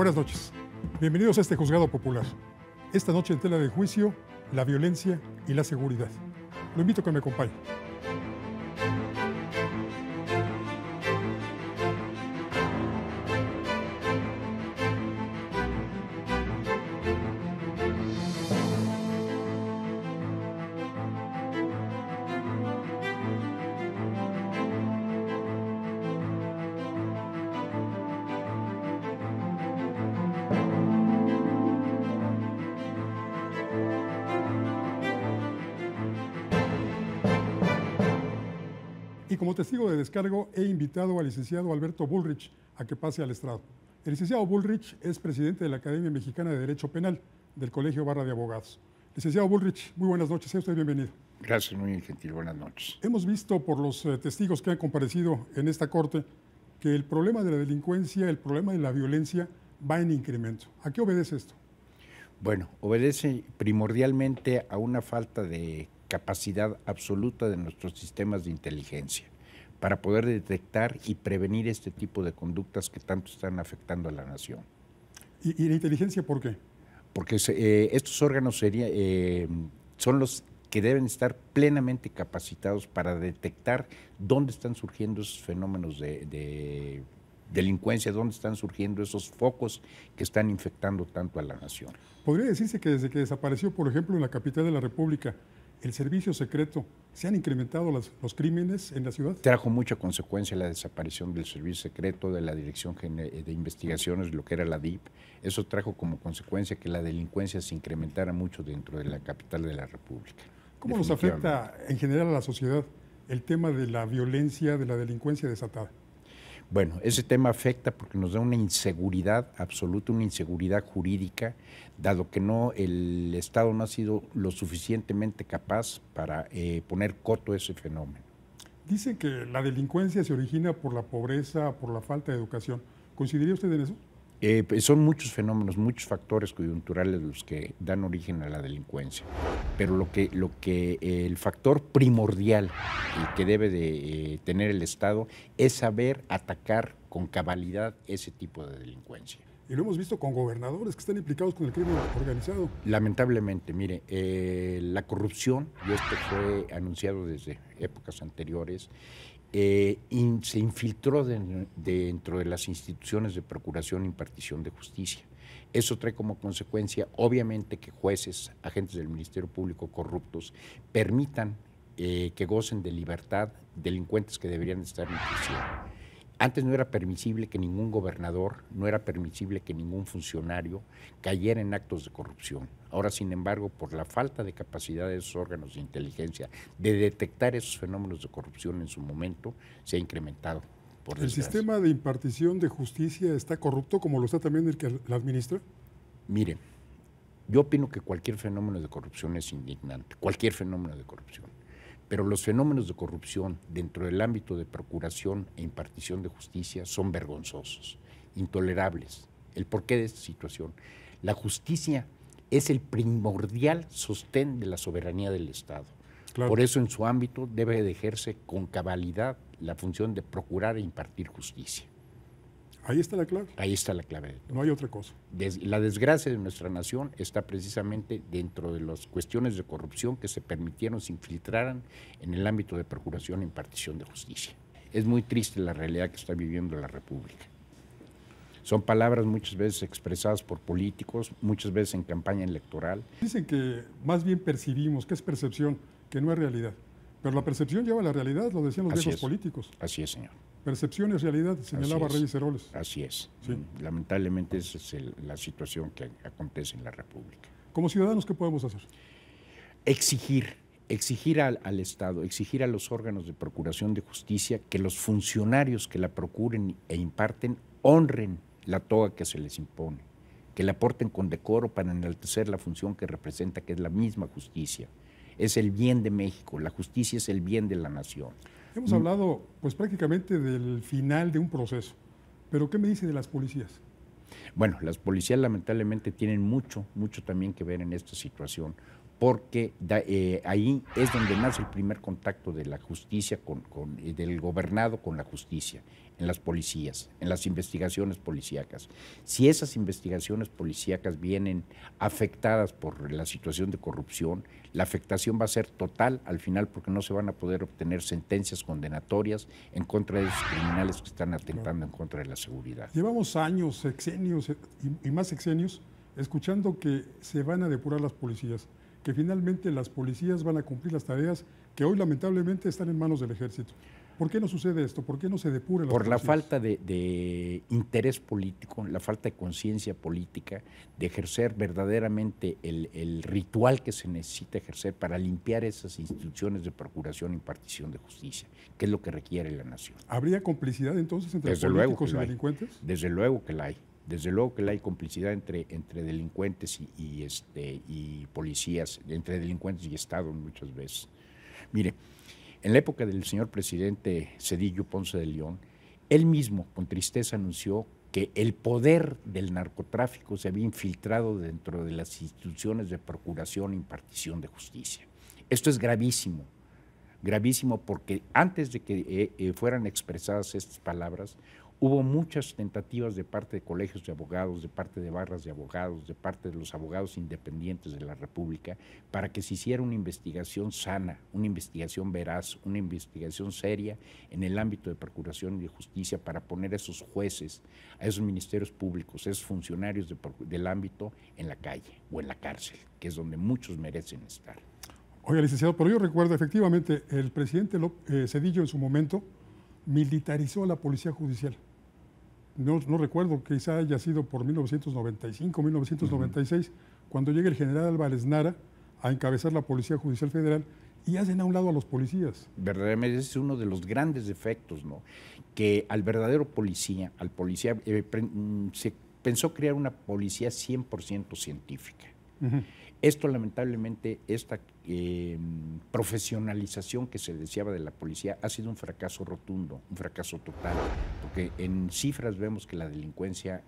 Buenas noches. Bienvenidos a este juzgado popular. Esta noche en tela de juicio, la violencia y la seguridad. Lo invito a que me acompañe. Y como testigo de descargo he invitado al licenciado Alberto Bullrich a que pase al estrado. El licenciado Bullrich es presidente de la Academia Mexicana de Derecho Penal del Colegio Barra de Abogados. Licenciado Bullrich, muy buenas noches, sea usted bienvenido. Gracias, muy gentil, buenas noches. Hemos visto por los testigos que han comparecido en esta corte que el problema de la delincuencia, el problema de la violencia va en incremento. ¿A qué obedece esto? Bueno, obedece primordialmente a una falta de capacidad absoluta de nuestros sistemas de inteligencia para poder detectar y prevenir este tipo de conductas que tanto están afectando a la nación. ¿Y la inteligencia por qué? Porque estos órganos son los que deben estar plenamente capacitados para detectar dónde están surgiendo esos fenómenos de delincuencia, dónde están surgiendo esos focos que están infectando tanto a la nación. ¿Podría decirse que desde que desapareció, por ejemplo, en la capital de la República, el servicio secreto, se han incrementado los crímenes en la ciudad? Trajo mucha consecuencia la desaparición del servicio secreto, de la Dirección de Investigaciones, lo que era la DIP. Eso trajo como consecuencia que la delincuencia se incrementara mucho dentro de la capital de la República. ¿Cómo nos afecta en general a la sociedad el tema de la violencia, de la delincuencia desatada? Bueno, ese tema afecta porque nos da una inseguridad absoluta, una inseguridad jurídica, dado que el Estado no ha sido lo suficientemente capaz para poner coto a ese fenómeno. Dicen que la delincuencia se origina por la pobreza, por la falta de educación. ¿Coincidiría usted en eso? Son muchos fenómenos, muchos factores coyunturales los que dan origen a la delincuencia, pero el factor primordial que debe de tener el Estado es saber atacar con cabalidad ese tipo de delincuencia. Y lo hemos visto con gobernadores que están implicados con el crimen organizado. Lamentablemente, mire, la corrupción, y esto fue anunciado desde épocas anteriores, se infiltró dentro de las instituciones de procuración e impartición de justicia. Eso trae como consecuencia, obviamente, que jueces, agentes del Ministerio Público corruptos permitan que gocen de libertad delincuentes que deberían estar en prisión. Antes no era permisible que ningún gobernador, no era permisible que ningún funcionario cayera en actos de corrupción. Ahora, sin embargo, por la falta de capacidad de esos órganos de inteligencia de detectar esos fenómenos de corrupción en su momento, se ha incrementado. ¿El sistema de impartición de justicia está corrupto como lo está también el que la administra? Mire, yo opino que cualquier fenómeno de corrupción es indignante, cualquier fenómeno de corrupción. Pero los fenómenos de corrupción dentro del ámbito de procuración e impartición de justicia son vergonzosos, intolerables. ¿El porqué de esta situación? La justicia es el primordial sostén de la soberanía del Estado. Claro. Por eso en su ámbito debe de ejercer con cabalidad la función de procurar e impartir justicia. Ahí está la clave. Ahí está la clave. No hay otra cosa. La desgracia de nuestra nación está precisamente dentro de las cuestiones de corrupción que se permitieron, se infiltraran en el ámbito de procuración e impartición de justicia. Es muy triste la realidad que está viviendo la República. Son palabras muchas veces expresadas por políticos, muchas veces en campaña electoral. Dicen que más bien percibimos, que es percepción, que no es realidad. Pero la percepción lleva a la realidad, lo decían los viejos políticos. Así es, señor. Percepción es realidad, señalaba Reyes Heroles. Así es. Sí. Lamentablemente esa es la situación que acontece en la República. Como ciudadanos, ¿qué podemos hacer? Exigir al Estado, exigir a los órganos de procuración de justicia que los funcionarios que la procuren e imparten honren la toga que se les impone, que la porten con decoro para enaltecer la función que representa, que es la misma justicia. Es el bien de México, la justicia es el bien de la nación. Hemos hablado pues prácticamente del final de un proceso, pero ¿qué me dice de las policías? Bueno, las policías lamentablemente tienen mucho también que ver en esta situación, porque ahí es donde nace el primer contacto de la justicia, del gobernado con la justicia, en las policías, en las investigaciones policíacas. Si esas investigaciones policíacas vienen afectadas por la situación de corrupción, la afectación va a ser total al final, porque no se van a poder obtener sentencias condenatorias en contra de esos criminales que están atentando en contra de la seguridad. Llevamos años, sexenios y más sexenios escuchando que se van a depurar las policías, que finalmente las policías van a cumplir las tareas que hoy lamentablemente están en manos del ejército. ¿Por qué no sucede esto? ¿Por qué no se depuran las policías? Por la falta de interés político, la falta de conciencia política, de ejercer verdaderamente el ritual que se necesita ejercer para limpiar esas instituciones de procuración e impartición de justicia, que es lo que requiere la nación. ¿Habría complicidad entonces entre políticos y delincuentes? Desde luego que la hay. Desde luego que la hay complicidad entre delincuentes y policías, entre delincuentes y Estado muchas veces. Mire, en la época del señor presidente Zedillo Ponce de León, él mismo con tristeza anunció que el poder del narcotráfico se había infiltrado dentro de las instituciones de procuración e impartición de justicia. Esto es gravísimo porque antes de que fueran expresadas estas palabras, hubo muchas tentativas de parte de colegios de abogados, de parte de barras de abogados, de parte de los abogados independientes de la República, para que se hiciera una investigación sana, una investigación veraz, una investigación seria en el ámbito de procuración y de justicia, para poner a esos jueces, a esos ministerios públicos, a esos funcionarios del ámbito en la calle o en la cárcel, que es donde muchos merecen estar. Oiga, licenciado, pero yo recuerdo efectivamente el presidente Zedillo en su momento militarizó a la policía judicial. No recuerdo, quizá haya sido por 1995, 1996, cuando llega el general Álvarez Nara a encabezar la Policía Judicial Federal y hacen a un lado a los policías. Verdaderamente ese es uno de los grandes defectos, ¿no? Que al verdadero policía, se pensó crear una policía 100% científica. Esto lamentablemente, esta profesionalización que se deseaba de la policía ha sido un fracaso rotundo, un fracaso total, porque en cifras vemos que la delincuencia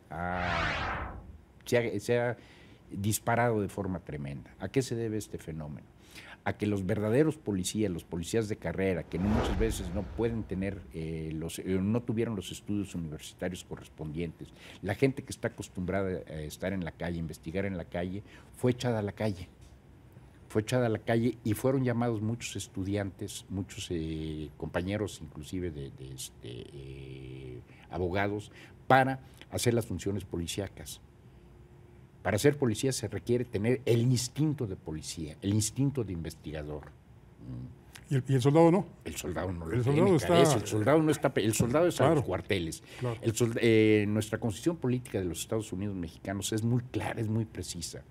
se ha disparado de forma tremenda. ¿A qué se debe este fenómeno? A que los verdaderos policías, los policías de carrera, que muchas veces no pueden tener, no tuvieron los estudios universitarios correspondientes, la gente que está acostumbrada a estar en la calle, investigar en la calle, fue echada a la calle. Fue echada a la calle y fueron llamados muchos estudiantes, muchos compañeros inclusive de abogados, para hacer las funciones policíacas. Para ser policía se requiere tener el instinto de policía, el instinto de investigador. ¿Y el soldado no? El soldado no lo el tiene, soldado está... el soldado está en los cuarteles. Claro. Nuestra constitución política de los Estados Unidos mexicanos es muy clara, es muy precisa.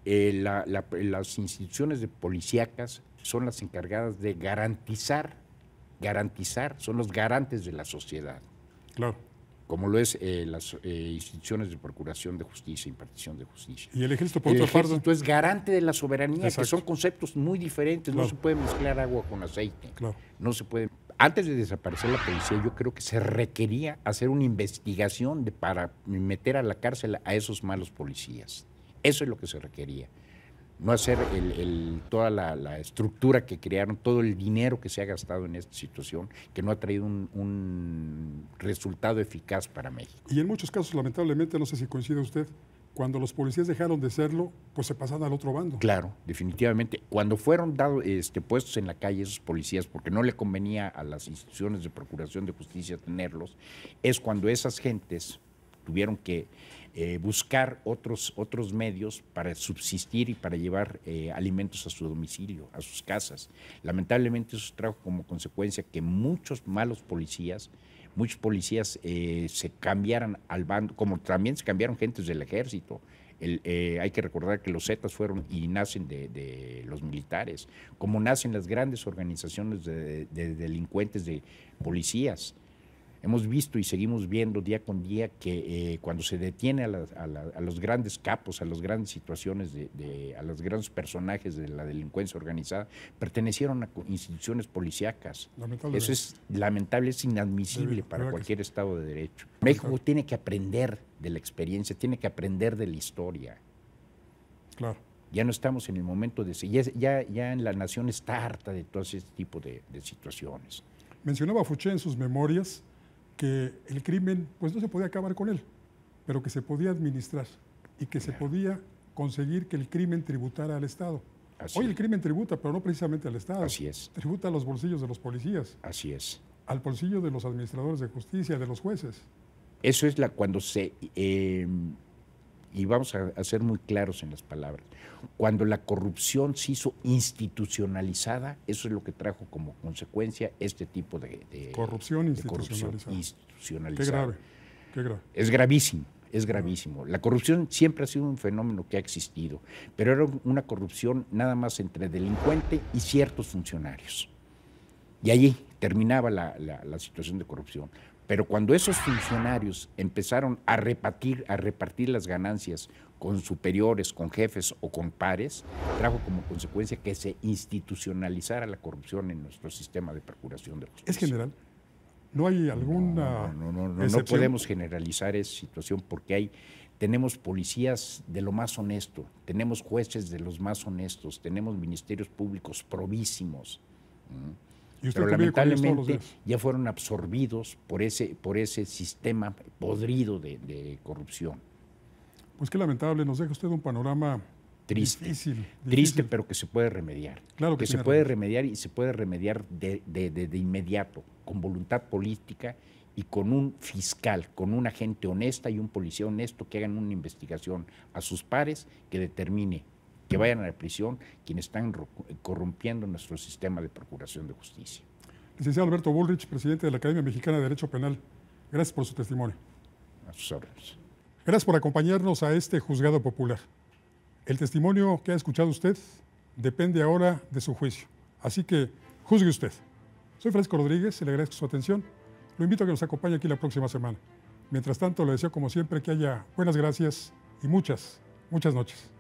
Las instituciones de policíacas son las encargadas de garantizar, son los garantes de la sociedad. Claro. Como lo es las instituciones de procuración de justicia, impartición de justicia. Y el ejército, por otra parte. El ejército es garante de la soberanía, Exacto. que son conceptos muy diferentes. Claro. No se puede mezclar agua con aceite. Claro. No se puede. Antes de desaparecer la policía, yo creo que se requería hacer una investigación para meter a la cárcel a esos malos policías. Eso es lo que se requería. No hacer toda la estructura que crearon, todo el dinero que se ha gastado en esta situación, que no ha traído un resultado eficaz para México. Y en muchos casos, lamentablemente, no sé si coincide usted, cuando los policías dejaron de serlo, pues se pasaron al otro bando. Claro, definitivamente. Cuando fueron dados puestos en la calle esos policías, porque no le convenía a las instituciones de procuración de justicia tenerlos, es cuando esas gentes tuvieron que buscar otros medios para subsistir y para llevar alimentos a su domicilio, a sus casas. Lamentablemente eso trajo como consecuencia que muchos policías se cambiaran al bando, como también se cambiaron gentes del ejército. Hay que recordar que los Zetas fueron y nacen de los militares, como nacen las grandes organizaciones de delincuentes de policías. Hemos visto y seguimos viendo día con día que cuando se detiene a los grandes capos, a las grandes situaciones, a los grandes personajes de la delincuencia organizada, pertenecieron a instituciones policíacas. Eso es lamentable, es inadmisible para cualquier Estado de Derecho. México tiene que aprender de la experiencia, tiene que aprender de la historia. Claro. Ya no estamos en el momento de... Ya en la nación está harta de todo ese tipo de situaciones. Mencionaba Fouché en sus memorias que el crimen pues no se podía acabar con él, pero que se podía administrar y que se podía conseguir que el crimen tributara al Estado. Hoy el crimen tributa, pero no precisamente al Estado. Así es. Tributa a los bolsillos de los policías. Así es. Al bolsillo de los administradores de justicia, de los jueces. Eso es cuando se... y vamos a ser muy claros en las palabras. Cuando la corrupción se hizo institucionalizada, eso es lo que trajo como consecuencia este tipo de corrupción institucionalizada. Qué grave, qué grave. Es gravísimo. Es gravísimo. La corrupción siempre ha sido un fenómeno que ha existido, pero era una corrupción nada más entre delincuente y ciertos funcionarios. Y allí terminaba la situación de corrupción. Pero cuando esos funcionarios empezaron a repartir las ganancias con superiores, con jefes o con pares, trajo como consecuencia que se institucionalizara la corrupción en nuestro sistema de procuración de justicia. ¿Es general? ¿No hay alguna No podemos generalizar esa situación porque tenemos policías de lo más honesto, tenemos jueces de los más honestos, tenemos ministerios públicos probísimos. Pero lamentablemente ya fueron absorbidos por ese sistema podrido de corrupción. Pues qué lamentable, nos deja usted un panorama triste. Difícil. Triste, pero que se puede remediar. Claro que se puede remediar y se puede remediar de inmediato, con voluntad política y con un fiscal, con una gente honesta y un policía honesto que hagan una investigación a sus pares que determine que vayan a la prisión quienes están corrompiendo nuestro sistema de procuración de justicia. Licenciado Alberto Bullrich, presidente de la Academia Mexicana de Derecho Penal, gracias por su testimonio. A sus órdenes. Gracias por acompañarnos a este juzgado popular. El testimonio que ha escuchado usted depende ahora de su juicio, así que juzgue usted. Soy Francisco Rodríguez y le agradezco su atención. Lo invito a que nos acompañe aquí la próxima semana. Mientras tanto, le deseo como siempre que haya buenas gracias y muchas noches.